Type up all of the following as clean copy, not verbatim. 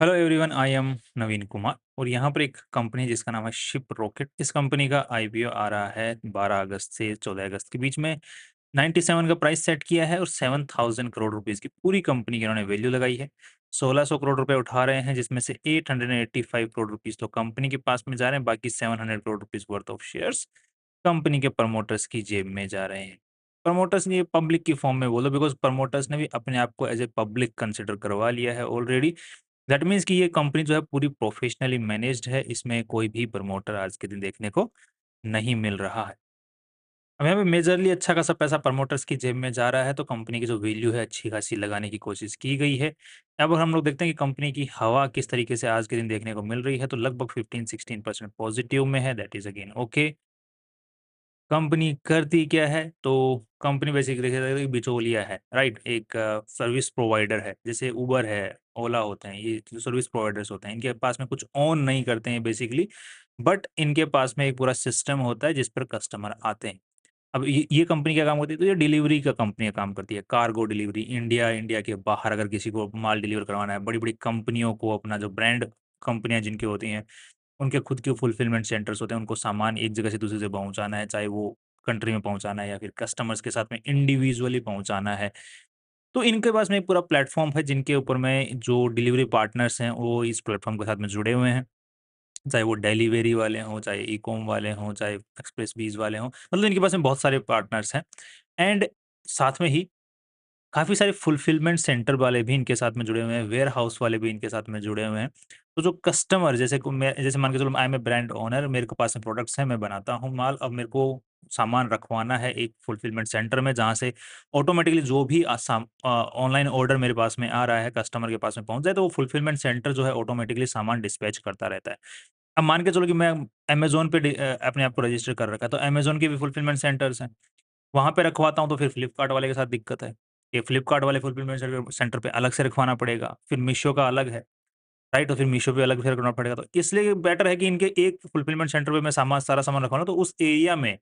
Hello everyone, I am नवीन कुमार और यहाँ पर एक कंपनी जिसका नाम है शिप रॉकेट। इस कंपनी का आईपीओ आ रहा है 12 अगस्त से 14 अगस्त के बीच में। 97 का प्राइस सेट किया है और 7000 करोड़ रुपीस की पूरी कंपनी की उन्होंने वैल्यू लगाई है। 1600 करोड़ रुपए उठा रहे हैं, जिसमें से 885 करोड़ रुपीस तो कंपनी के पास में जा रहे हैं, बाकी 700 crore rupees worth of shares company के प्रमोटर्स की जेब में जा रहे हैं। प्रमोटर्स ने ये पब्लिक की फॉर्म में बोलो, बिकॉज प्रमोटर्स ने भी अपने आप को एज ए पब्लिक कंसिडर करवा लिया है ऑलरेडी। दैट मीन्स कि ये कंपनी जो है पूरी प्रोफेशनली मैनेज्ड है, इसमें कोई भी प्रमोटर आज के दिन देखने को नहीं मिल रहा है। अब यहाँ पे मेजरली अच्छा खासा पैसा प्रमोटर्स की जेब में जा रहा है, तो कंपनी की जो वैल्यू है अच्छी खासी लगाने की कोशिश की गई है। अब हम लोग देखते हैं कि कंपनी की हवा किस तरीके से आज के दिन देखने को मिल रही है, तो लगभग 15-16% पॉजिटिव में है। That is again okay. Company करती क्या है? तो कंपनी बेसिकली देखा जाए तो एक बिचौलिया है, राइट? एक सर्विस प्रोवाइडर है, जैसे उबर है, ओला होते हैं, ये जो सर्विस प्रोवाइडर्स होते हैं, इनके पास में कुछ ऑन नहीं करते हैं बेसिकली, बट इनके पास में एक पूरा सिस्टम होता है जिस पर कस्टमर आते हैं। अब ये कंपनी क्या काम करती है? तो ये डिलीवरी का कंपनी का काम करती है, कार्गो डिलीवरी। इंडिया के बाहर अगर किसी को माल डिलीवर करवाना है, बड़ी-बड़ी कंपनियों को अपना जो ब्रांड कंपनियाँ जिनकी होती हैं, उनके खुद के फुलफिलमेंट सेंटर्स होते हैं, उनको सामान एक जगह से दूसरी जगह पहुँचाना है, चाहे वो कंट्री में पहुँचाना है या फिर कस्टमर्स के साथ में इंडिविजुअली पहुँचाना है। तो इनके पास में एक पूरा प्लेटफ़ॉर्म है, जिनके ऊपर में जो डिलीवरी पार्टनर्स हैं, वो इस प्लेटफ़ॉर्म के साथ में जुड़े हुए हैं। चाहे वो डिलीवरी वाले हों, चाहे ई-कॉम वाले हों, चाहे एक्सप्रेस बीज़ वाले हों, मतलब इनके पास में बहुत सारे पार्टनर्स हैं। एंड साथ में ही काफ़ी सारे फुलफिलमेंट सेंटर वाले भी इनके साथ में जुड़े हुए हैं, वेयर हाउस वाले भी इनके साथ में जुड़े हुए हैं। तो जो कस्टमर, जैसे को मैं जैसे मान के चलो I am a brand owner, मेरे को पास में प्रोडक्ट्स हैं, मैं बनाता हूँ माल, अब मेरे को सामान रखवाना है एक फुलफिलमेंट सेंटर में, जहाँ से ऑटोमेटिकली जो भी ऑनलाइन ऑर्डर मेरे पास में आ रहा है, कस्टमर के पास में पहुँच जाए, तो वो फुलफिलमेंट सेंटर जो है ऑटोमेटिकली सामान डिस्पैच करता रहता है। अब मान के चलो कि मैं अमेज़न पे अपने आप को रजिस्टर कर रखा है, तो अमेज़न के भी फुलफिलमेंट सेंटर्स हैं। वहाँ पे रखवाता हूँ तो फिर फ्लिपकार्ट वाले के साथ दिक्कत है। ये फ्लिपकार्ट वाले फुलफिलमेंट सेंटर पे अलग से रखवाना पड़ेगा, फिर मीशो का अलग है, राइट? तो फिर मीशो पे अलग से रखना पड़ेगा, तो इसलिए बेटर है कि इनके एक फुलफिलमेंट सेंटर पे मैं सारा सामान रखवाऊँ ना, तो उस एरिया में,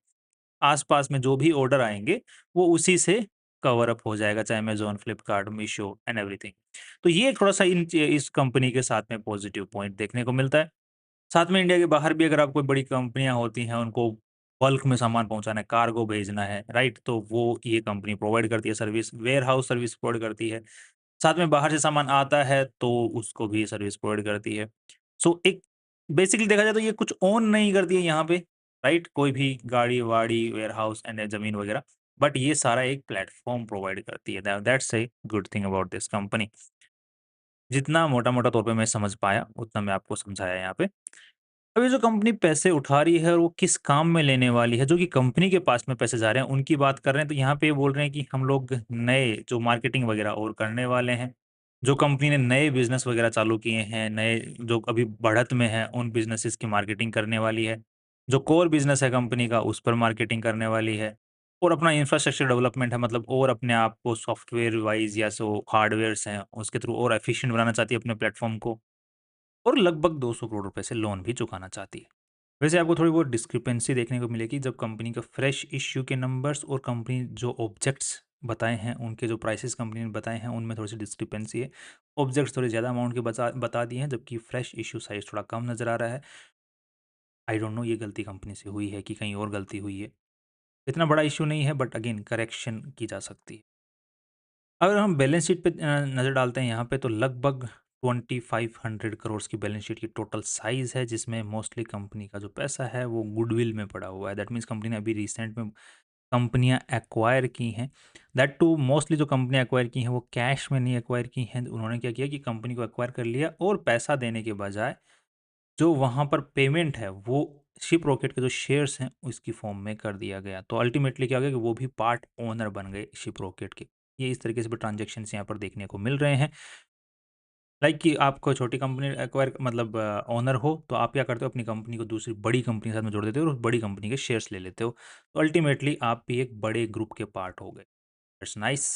आस-पास में जो भी ऑर्डर आएँगे, वो उसी से कवर अप हो जाएगा, चाहे Amazon, Flipkart, Meesho and everything. तो ये थोड़ा-सा इस कंपनी के साथ में पॉजिटिव पॉइंट देखने को मिलता है। साथ में इंडिया के बाहर भी अगर आप कोई बड़ी कंपनियाँ होती हैं, उनको बल्क में सामान पहुँचाना है, कार्गो भेजना है, राइट? तो वो ये कंपनी प्रोवाइड करती है सर्विस, वेयरहाउस सर्विस प्रोवाइड करती है। साथ में बाहर से सामान आता है, तो उसको भी सर्विस प्रोवाइड करती है। सो एक बेसिकली देखा जाए तो ये कुछ ओन नहीं करती है यहाँ पे, राइट? कोई भी गाड़ी-वाड़ी, वेयरहाउस एंड ज़मीन वगैरह, बट ये सारा एक प्लेटफ़ॉर्म प्रोवाइड करती है। That's a good thing about this company. जितना मोटा-मोटा तौर पे मैं समझ पाया, उतना मैं आपको समझाया यहाँ पे। अब ये जो कंपनी पैसे उठा रही है और वो किस काम में लेने वाली है, जो कि कंपनी के पास में पैसे जा रहे हैं, उनकी बात कर रहे हैं, तो यहाँ पे ये बोल रहे हैं कि हम लोग नए जो मार्केटिंग वगैरह और करने वाले हैं। जो कंपनी ने नए बिज़नेस वगैरह चालू किए हैं, नए जो अभी बढ़त में हैं, उन बिज़नेसेस की मार्केटिंग करने वाली है। जो कोर बिज़नेस है कंपनी का, उस पर मार्केटिंग करने वाली है। और अपना इंफ्रास्ट्रक्चर डेवलपमेंट है, मतलब और अपने आप को सॉफ्टवेयर वाइज़ या सो हार्डवेयर्स हैं, उसके थ्रू और एफिशिएंट बनाना चाहती है अपने प्लेटफ़ॉर्म को। और लगभग 200 करोड़ रुपए से लोन भी चुकाना चाहती है। वैसे आपको थोड़ी बहुत डिस्क्रिपेंसी देखने को मिलेगी जब कंपनी का फ्रेश इश्यू के नंबर्स और कंपनी जो ऑब्जेक्ट्स बताए हैं, उनके जो प्राइसेस कंपनी ने बताए हैं, उनमें थोड़ी सी डिस्क्रिपेंसी है। ऑब्जेक्ट्स थोड़े ज़्यादा अमाउंट के बता दिए हैं, जबकि फ्रेश इश्यू साइज़ थोड़ा कम नज़र आ रहा है। आई डोंट नो ये गलती कंपनी से हुई है कि कहीं और गलती हुई है। इतना बड़ा इश्यू नहीं है, बट अगेन करेक्शन की जा सकती है। अगर हम बैलेंस शीट पे नज़र डालते हैं यहाँ पे, तो लगभग 2500 करोड़ की बैलेंस शीट की टोटल साइज़ है, जिसमें मोस्टली कंपनी का जो पैसा है वो गुडविल में पड़ा हुआ है। दैट मीन्स कंपनी ने अभी रिसेंट में कंपनियाँ एक्वायर की हैं। दैट टू मोस्टली जो कंपनियाँ एक्वायर की हैं वो कैश में नहीं एक्वायर की हैं। उन्होंने क्या किया कि कंपनी को एक्वायर कर लिया और पैसा देने के बजाय जो वहाँ पर पेमेंट है वो शिप रॉकेट के जो शेयर्स हैं उसकी फॉर्म में कर दिया गया। तो अल्टीमेटली क्या हो गया कि वो भी पार्ट ओनर बन गए शिप रॉकेट के। ये इस तरीके से भी ट्रांज़ैक्शंस यहाँ पर देखने को मिल रहे हैं। लाइक कि आप कोई छोटी कंपनी एक्वायर मतलब ओनर हो, तो आप क्या करते हो, अपनी कंपनी को दूसरी बड़ी कंपनी के साथ में जोड़ देते हो और उस बड़ी कंपनी के शेयर्स ले लेते हो। तो अल्टीमेटली आप भी एक बड़े ग्रुप के पार्ट हो गए। That's nice.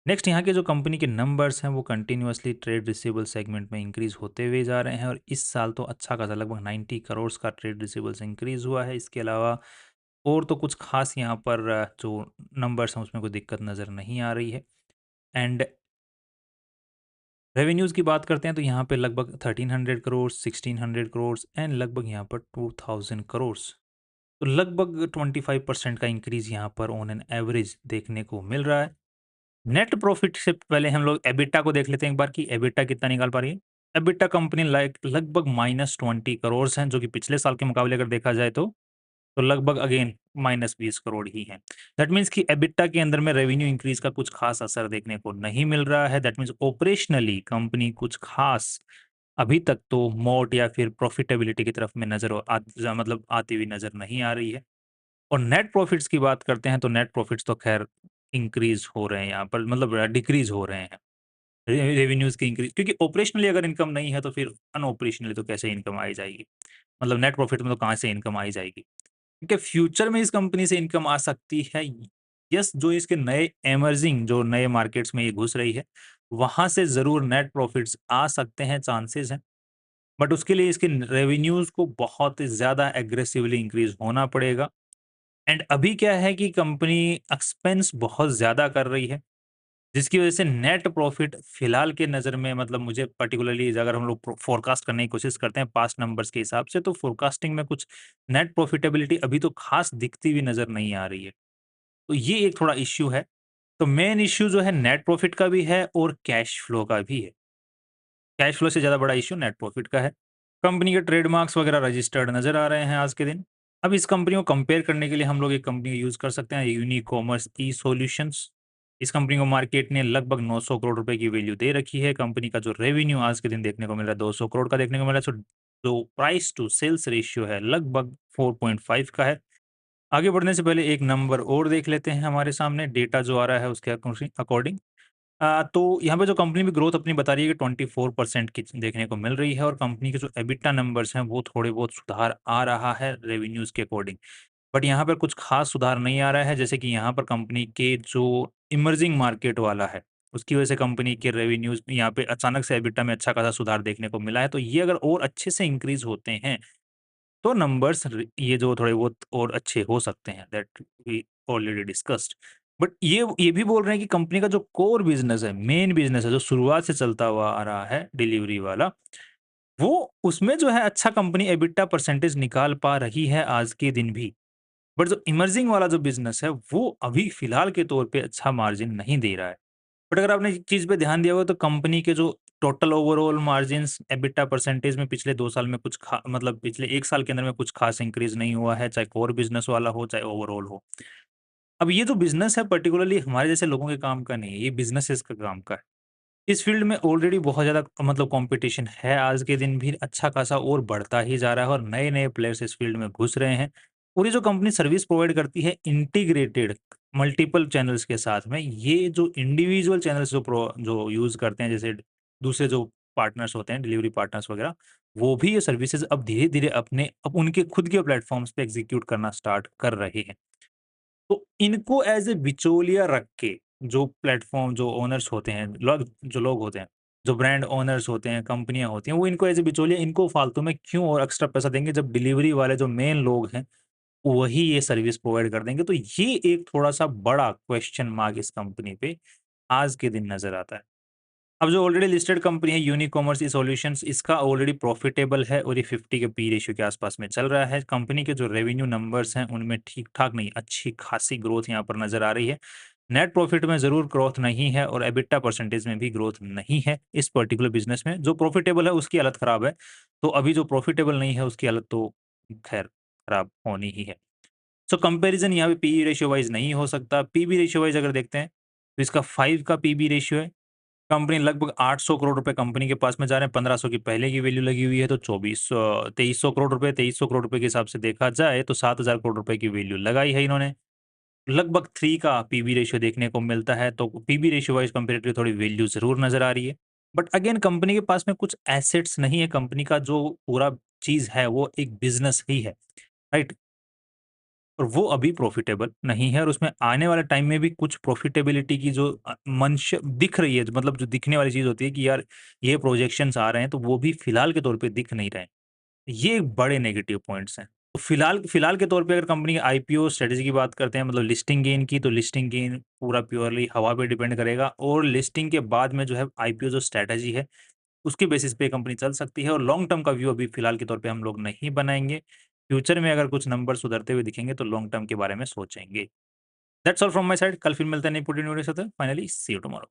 नेक्स्ट यहाँ के जो कंपनी के नंबर्स हैं वो कंटिन्यूअसली ट्रेड रिसीवेबल सेगमेंट में इंक्रीज़ होते हुए जा रहे हैं, और इस साल तो अच्छा खासा लगभग 90 करोड़ का ट्रेड रिसीवेबल्स इंक्रीज़ हुआ है। इसके अलावा और तो कुछ ख़ास यहाँ पर जो नंबर्स हैं उसमें कोई दिक्कत नज़र नहीं आ रही है। एंड रेवेन्यूज़ की बात करते हैं तो यहाँ पे लगभग 1300 करोड़, 1600 करोड़ एंड लगभग यहाँ पर 2000 करोड़। तो लगभग 25% का इंक्रीज़ यहाँ पर ऑन एन एवरेज देखने को मिल रहा है। नेट प्रॉफ़िट से पहले हम लोग एबिटा को देख लेते हैं एक बार कि एबिटा कितना निकाल पा रही है। एबिटा कंपनी लगभग -20 करोड़ हैं, जो कि पिछले साल के मुकाबले अगर देखा जाए तो लगभग अगेन -20 करोड़ ही हैं। दैट मीन्स कि एबिटा के अंदर में रेवेन्यू इंक्रीज़ का कुछ ख़ास असर देखने को नहीं मिल रहा है। दैट मीन्स ऑपरेशनली कंपनी कुछ ख़ास अभी तक तो मोट या फिर प्रॉफ़िटेबिलिटी की तरफ में नज़र मतलब आती हुई नज़र नहीं आ रही है। और नेट प्रॉफ़िट्स की बात करते हैं तो नेट प्रॉफ़िट्स तो ख़ैर इंक्रीज़ हो रहे हैं यहाँ पर, मतलब डिक्रीज़ हो रहे हैं। रेवेन्यूज़ की इंक्रीज़, क्योंकि ऑपरेशनली अगर इनकम नहीं है तो फिर अनऑपरेशनली तो कैसे इनकम आई जाएगी? मतलब नेट प्रॉफ़िट में तो कहाँ से इनकम आई जाएगी? क्योंकि फ्यूचर में इस कंपनी से इनकम आ सकती है। यस, जो इसके नए इमर्जिंग जो नए मार्केट्स में ये घुस रही है, वहाँ से ज़रूर नेट प्रॉफ़िट्स आ सकते हैं, चांसेस हैं। बट उसके लिए इसके रेवेन्यूज़ को बहुत ज़्यादा एग्रेसिवली इंक्रीज़ होना पड़ेगा। एंड अभी क्या है कि कंपनी एक्सपेंस बहुत ज़्यादा कर रही है, जिसकी वज़ह से नेट प्रॉफ़िट फ़िलहाल के नज़र में, मतलब मुझे पर्टिकुलरली अगर हम लोग फ़ोरकास्ट करने की कोशिश करते हैं पास्ट नंबर्स के हिसाब से, तो फ़ोरकास्टिंग में कुछ नेट प्रॉफ़िटेबिलिटी अभी तो ख़ास दिखती हुई नज़र नहीं आ रही है। तो ये एक थोड़ा इश्यू है। तो मेन इश्यू जो है नेट प्रॉफ़िट का भी है और कैश फ्लो का भी है। कैश फ्लो से ज़्यादा बड़ा इश्यू नेट प्रॉफ़िट का है। कंपनी के ट्रेडमार्क्स वग़ैरह रजिस्टर्ड नज़र आ रहे हैं आज के दिन। अब इस कंपनी को कंपेयर करने के लिए हम लोग एक कंपनी यूज़ कर सकते हैं, यूनिकॉमर्स ई-सॉल्यूशंस। इस कंपनी को मार्केट ने लगभग 900 करोड़ रुपए की वैल्यू दे रखी है। कंपनी का जो रेवेन्यू आज के दिन देखने को मिल रहा है 200 करोड़ का देखने को मिल रहा है। सो जो प्राइस टू सेल्स रेशियो है लगभग 4.5 का है। आगे बढ़ने से पहले एक नंबर और देख लेते हैं, हमारे सामने डेटा जो आ रहा है उसके अकॉर्डिंग। तो यहाँ पे जो कंपनी भी ग्रोथ अपनी बता रही है कि 24% की देखने को मिल रही है, और कंपनी के जो एबिटा नंबर्स हैं वो थोड़े बहुत सुधार आ रहा है रेवेन्यूज़ के अकॉर्डिंग। बट यहाँ पर कुछ खास सुधार नहीं आ रहा है, जैसे कि यहाँ पर कंपनी के जो इमर्जिंग मार्केट वाला है, उसकी वजह से कंपनी के रेवेन्यूज़ यहाँ पे अचानक से एबिटा में अच्छा खासा सुधार देखने को मिला है। तो ये अगर और अच्छे से इंक्रीज़ होते हैं, तो नंबर्स ये जो थोड़े बहुत और अच्छे हो सकते हैं, that we already discussed. But ये भी बोल रहे हैं कि कंपनी का जो कोर बिजनेस है, मेन बिजनेस है, जो शुरुआत से चलता हुआ आ रहा है डिलीवरी वाला, वो उसमें जो है अच्छा कंपनी एबिटा परसेंटेज निकाल पा रही है आज के दिन भी। बट जो इमर्जिंग वाला जो बिजनेस है, वो अभी फिलहाल के तौर पे अच्छा मार्जिन नहीं दे रहा है। बट अगर आपने इस चीज़ पे ध्यान दिया होगा तो कंपनी के जो total overall margins EBITDA percentage में पिछले 2 साल में कुछ मतलब पिछले 1 साल के अंदर में कुछ खास इंक्रीज़ नहीं हुआ है, चाहे कोर बिज़नेस वाला हो, चाहे ओवरऑल हो। अब ये जो बिज़नेस है पर्टिकुलरली हमारे जैसे लोगों के काम का नहीं है, ये बिज़नेसेस का काम का है। इस फ़ील्ड में ऑलरेडी बहुत ज़्यादा मतलब कॉम्पिटिशन है, आज के दिन भी अच्छा खासा और बढ़ता ही जा रहा है, और नए-नए प्लेयर्स इस फ़ील्ड में घुस रहे हैं। और ये जो कंपनी सर्विस प्रोवाइड करती है इंटीग्रेटेड मल्टीपल चैनल्स के साथ में, ये जो इंडिविजुअल चैनल्स जो यूज़ करते हैं, जैसे दूसरे जो पार्टनर्स होते हैं, डिलीवरी पार्टनर्स वगैरह, वो भी ये सर्विसेज़ अब धीरे-धीरे अब उनके खुद के प्लेटफ़ॉर्म्स पे एग्ज़ीक्यूट करना स्टार्ट कर रहे हैं। तो इनको एज़ ए बिचौलिया रख के, जो प्लेटफ़ॉर्म जो ओनर्स होते हैं, जो लोग होते हैं, जो ब्रांड ओनर्स होते हैं, कंपनियाँ होती हैं, वो इनको एज़ ए बिचौलिया, इनको फालतू में क्यों और एक्स्ट्रा पैसा देंगे, जब डिलीवरी वाले जो मेन लोग हैं, वही ये सर्विस प्रोवाइड कर देंगे। तो ये एक थोड़ा-सा बड़ा क्वेश्चन मार्क इस कंपनी पे आज के दिन नज़र आता है। अब जो ऑलरेडी लिस्टेड कंपनी है यूनिकॉमर्स ई-सॉल्यूशंस, इसका ऑलरेडी प्रॉफिटेबल है और ये 50 के पी रेशियो के आसपास में चल रहा है। कंपनी के जो रेवेन्यू नंबर्स हैं, उनमें ठीक-ठाक नहीं, अच्छी खासी ग्रोथ यहाँ पर नज़र आ रही है। नेट प्रॉफिट में ज़रूर ग्रोथ नहीं है और एबिटा परसेंटेज में भी ग्रोथ नहीं है इस पर्टिकुलर बिज़नेस में। जो प्रॉफिटेबल है उसकी हालत खराब है, तो अभी जो प्रॉफिटेबल नहीं है उसकी हालत तो खैर खराब होनी ही है। सो कंपैरिज़न यहाँ पे पी-ई रेशियो वाइज़ नहीं हो सकता। पी-बी रेशियो वाइज़ अगर देखते हैं, तो इसका 5 का पी-बी रेशियो है। कंपनी लगभग 800 करोड़ रुपए कंपनी के पास में जा रहे हैं, 1500 की पहले की वैल्यू लगी हुई है, तो 2300 करोड़ रुपए, 2300 करोड़ रुपए के हिसाब से देखा जाए तो 7000 करोड़ रुपए की वैल्यू लगाई है इन्होंने। लगभग 3 का पीबी रेशियो देखने को मिलता है, तो पीबी रेशियो वाइज़ कंपैरेटिवली थोड़ी वैल्यू ज़रूर नज़र आ रही है। बट अगेन कंपनी के पास में कुछ एसेट्स नहीं है, कंपनी का जो पूरा चीज़ है वो एक बिज़नेस ही है, राइट? और वो अभी प्रॉफ़िटेबल नहीं है, और उसमें आने वाले टाइम में भी कुछ प्रॉफ़िटेबिलिटी की जो मंश दिख रही है, मतलब जो दिखने वाली चीज़ होती है कि यार ये प्रोजेक्शंस आ रहे हैं, तो वो भी फिलहाल के तौर पे दिख नहीं रहे हैं। ये एक बड़े नेगेटिव पॉइंट्स हैं। तो फिलहाल के तौर पे अगर कंपनी की आईपीओ स्ट्रैटेजी की बात करते हैं, मतलब लिस्टिंग गेन की, तो लिस्टिंग गेन पूरा प्योरली हवा पे डिपेंड करेगा और लिस्टिंग के बाद में जो है आईपीओ जो स्ट्रैटेजी है, उसके बेसिस पे कंपनी चल सकती है और लॉन्ग टर्म का व्यू अभी फिलहाल के तौर पे हम लोग नहीं बनाएँगे। फ्यूचर में अगर कुछ नंबर सुधरते हुए दिखेंगे तो लॉन्ग टर्म के बारे में सोचेंगे। That's all from my side. कल फिर मिलते हैं नई वीडियो के साथ। Finally see you tomorrow.